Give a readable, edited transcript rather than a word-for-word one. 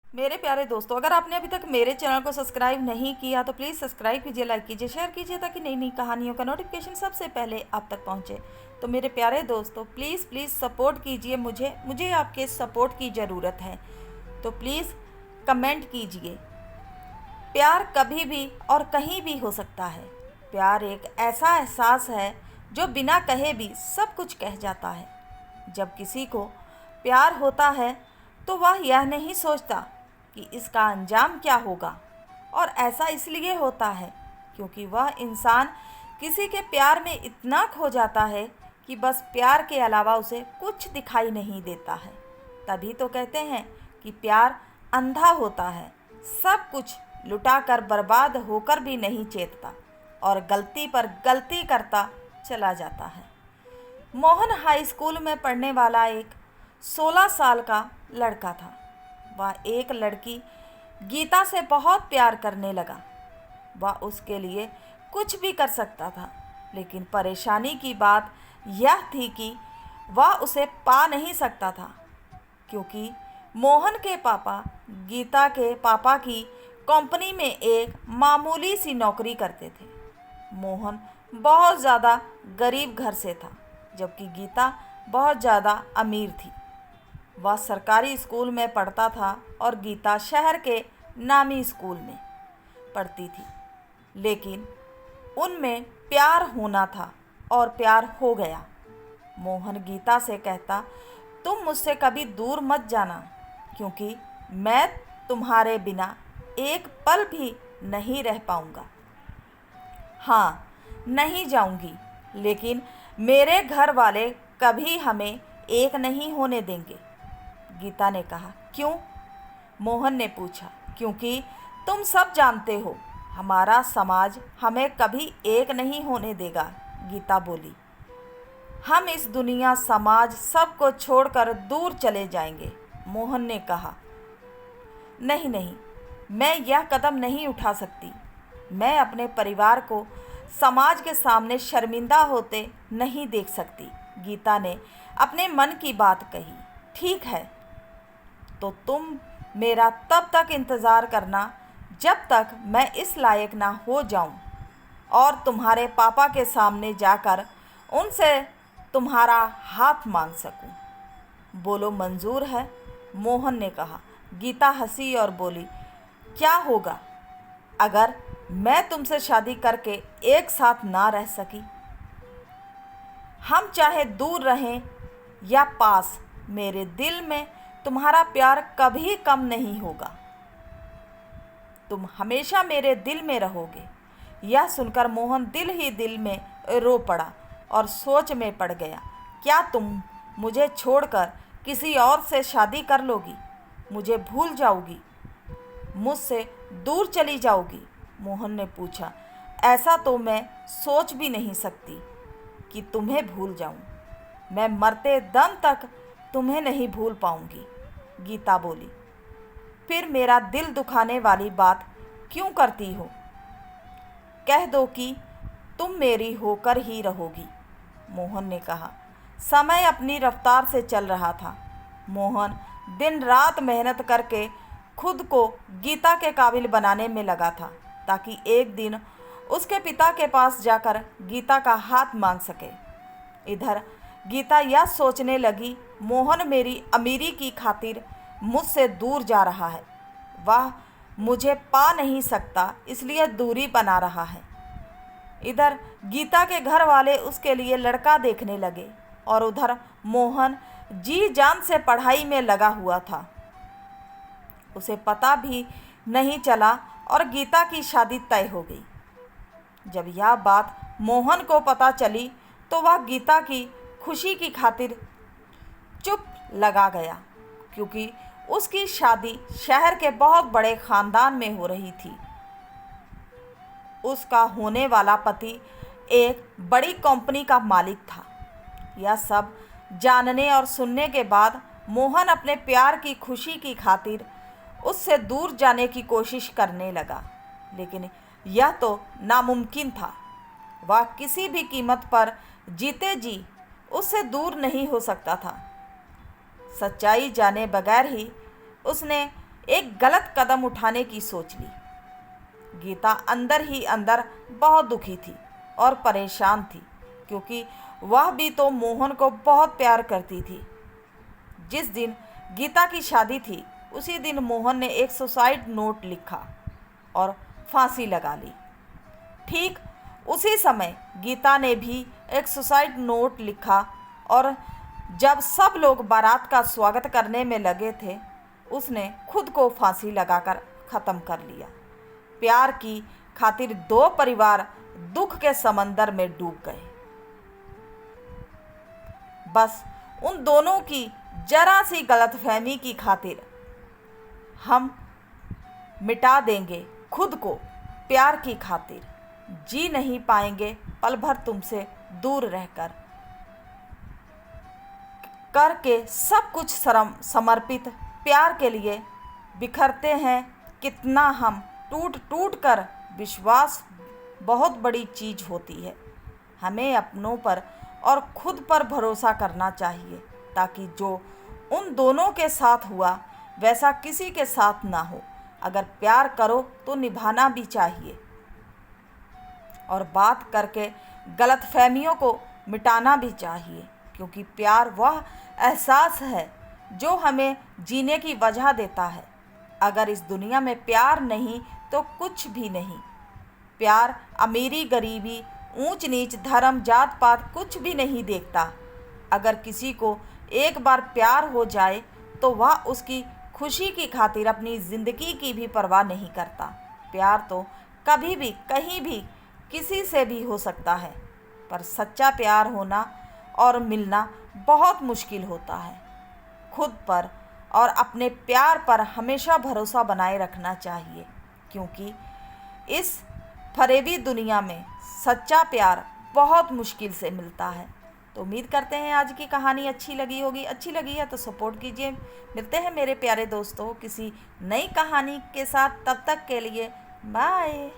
मेरे प्यारे दोस्तों, अगर आपने अभी तक मेरे चैनल को सब्सक्राइब नहीं किया तो प्लीज़ सब्सक्राइब कीजिए, लाइक कीजिए, शेयर कीजिए ताकि नई नई कहानियों का नोटिफिकेशन सबसे पहले आप तक पहुंचे। तो मेरे प्यारे दोस्तों, प्लीज़ प्लीज़ सपोर्ट कीजिए मुझे मुझे आपके सपोर्ट की ज़रूरत है। तो प्लीज़ कमेंट कीजिए। प्यार कभी भी और कहीं भी हो सकता है। प्यार एक ऐसा एहसास है जो बिना कहे भी सब कुछ कह जाता है। जब किसी को प्यार होता है तो वह यह नहीं सोचता कि इसका अंजाम क्या होगा, और ऐसा इसलिए होता है क्योंकि वह इंसान किसी के प्यार में इतना खो जाता है कि बस प्यार के अलावा उसे कुछ दिखाई नहीं देता है। तभी तो कहते हैं कि प्यार अंधा होता है, सब कुछ लुटाकर बर्बाद होकर भी नहीं चेतता और गलती पर गलती करता चला जाता है। मोहन हाई स्कूल में पढ़ने वाला एक 16 साल का लड़का था। वह एक लड़की गीता से बहुत प्यार करने लगा। वह उसके लिए कुछ भी कर सकता था, लेकिन परेशानी की बात यह थी कि वह उसे पा नहीं सकता था क्योंकि मोहन के पापा गीता के पापा की कंपनी में एक मामूली सी नौकरी करते थे। मोहन बहुत ज़्यादा गरीब घर से था, जबकि गीता बहुत ज़्यादा अमीर थी। वह सरकारी स्कूल में पढ़ता था और गीता शहर के नामी स्कूल में पढ़ती थी, लेकिन उनमें प्यार होना था और प्यार हो गया। मोहन गीता से कहता, तुम मुझसे कभी दूर मत जाना क्योंकि मैं तुम्हारे बिना एक पल भी नहीं रह पाऊंगा। हाँ, नहीं जाऊंगी, लेकिन मेरे घर वाले कभी हमें एक नहीं होने देंगे। गीता ने कहा। क्यों? मोहन ने पूछा। क्योंकि तुम सब जानते हो, हमारा समाज हमें कभी एक नहीं होने देगा, गीता बोली। हम इस दुनिया, समाज, सब को छोड़कर दूर चले जाएंगे, मोहन ने कहा। नहीं नहीं, मैं यह कदम नहीं उठा सकती। मैं अपने परिवार को समाज के सामने शर्मिंदा होते नहीं देख सकती, गीता ने अपने मन की बात कही। ठीक है, तो तुम मेरा तब तक इंतज़ार करना जब तक मैं इस लायक ना हो जाऊं और तुम्हारे पापा के सामने जाकर उनसे तुम्हारा हाथ मांग सकूं। बोलो, मंजूर है? मोहन ने कहा। गीता हंसी और बोली, क्या होगा अगर मैं तुमसे शादी करके एक साथ ना रह सकी? हम चाहे दूर रहें या पास, मेरे दिल में तुम्हारा प्यार कभी कम नहीं होगा। तुम हमेशा मेरे दिल में रहोगे। यह सुनकर मोहन दिल ही दिल में रो पड़ा और सोच में पड़ गया। क्या तुम मुझे छोड़कर किसी और से शादी कर लोगी? मुझे भूल जाओगी? मुझसे दूर चली जाओगी? मोहन ने पूछा। ऐसा तो मैं सोच भी नहीं सकती कि तुम्हें भूल जाऊं। मैं मरते दम तक तुम्हें नहीं भूल पाऊंगी, गीता बोली। फिर मेरा दिल दुखाने वाली बात क्यों करती हो? कह दो कि तुम मेरी होकर ही रहोगी, मोहन ने कहा। समय अपनी रफ्तार से चल रहा था। मोहन दिन रात मेहनत करके खुद को गीता के काबिल बनाने में लगा था ताकि एक दिन उसके पिता के पास जाकर गीता का हाथ मांग सके। इधर गीता यह सोचने लगी, मोहन मेरी अमीरी की खातिर मुझसे दूर जा रहा है। वह मुझे पा नहीं सकता, इसलिए दूरी बना रहा है। इधर गीता के घर वाले उसके लिए लड़का देखने लगे और उधर मोहन जी जान से पढ़ाई में लगा हुआ था। उसे पता भी नहीं चला और गीता की शादी तय हो गई। जब यह बात मोहन को पता चली तो वह गीता की खुशी की खातिर चुप लगा गया, क्योंकि उसकी शादी शहर के बहुत बड़े ख़ानदान में हो रही थी। उसका होने वाला पति एक बड़ी कंपनी का मालिक था। यह सब जानने और सुनने के बाद मोहन अपने प्यार की खुशी की खातिर उससे दूर जाने की कोशिश करने लगा, लेकिन यह तो नामुमकिन था। वह किसी भी कीमत पर जीते जी उससे दूर नहीं हो सकता था। सच्चाई जाने बगैर ही उसने एक गलत कदम उठाने की सोच ली। गीता अंदर ही अंदर बहुत दुखी थी और परेशान थी, क्योंकि वह भी तो मोहन को बहुत प्यार करती थी। जिस दिन गीता की शादी थी उसी दिन मोहन ने एक सुसाइड नोट लिखा और फांसी लगा ली। ठीक उसी समय गीता ने भी एक सुसाइड नोट लिखा और जब सब लोग बारात का स्वागत करने में लगे थे, उसने खुद को फांसी लगाकर ख़त्म कर लिया। प्यार की खातिर दो परिवार दुख के समंदर में डूब गए। बस उन दोनों की जरा सी गलतफहमी की खातिर हम मिटा देंगे खुद को, प्यार की खातिर जी नहीं पाएंगे पल भर तुमसे दूर रहकर, करके सब कुछ समर्पित प्यार के लिए बिखरते हैं कितना हम टूट टूट कर। विश्वास बहुत बड़ी चीज़ होती है। हमें अपनों पर और खुद पर भरोसा करना चाहिए, ताकि जो उन दोनों के साथ हुआ वैसा किसी के साथ ना हो। अगर प्यार करो तो निभाना भी चाहिए और बात करके गलतफहमियों को मिटाना भी चाहिए, क्योंकि प्यार वह एहसास है जो हमें जीने की वजह देता है। अगर इस दुनिया में प्यार नहीं तो कुछ भी नहीं। प्यार अमीरी गरीबी ऊंच नीच धर्म जात पात कुछ भी नहीं देखता। अगर किसी को एक बार प्यार हो जाए तो वह उसकी खुशी की खातिर अपनी ज़िंदगी की भी परवाह नहीं करता। प्यार तो कभी भी कहीं भी किसी से भी हो सकता है, पर सच्चा प्यार होना और मिलना बहुत मुश्किल होता है। खुद पर और अपने प्यार पर हमेशा भरोसा बनाए रखना चाहिए, क्योंकि इस फरेबी दुनिया में सच्चा प्यार बहुत मुश्किल से मिलता है। तो उम्मीद करते हैं आज की कहानी अच्छी लगी होगी। अच्छी लगी है तो सपोर्ट कीजिए। मिलते हैं मेरे प्यारे दोस्तों किसी नई कहानी के साथ। तब तक के लिए बाय।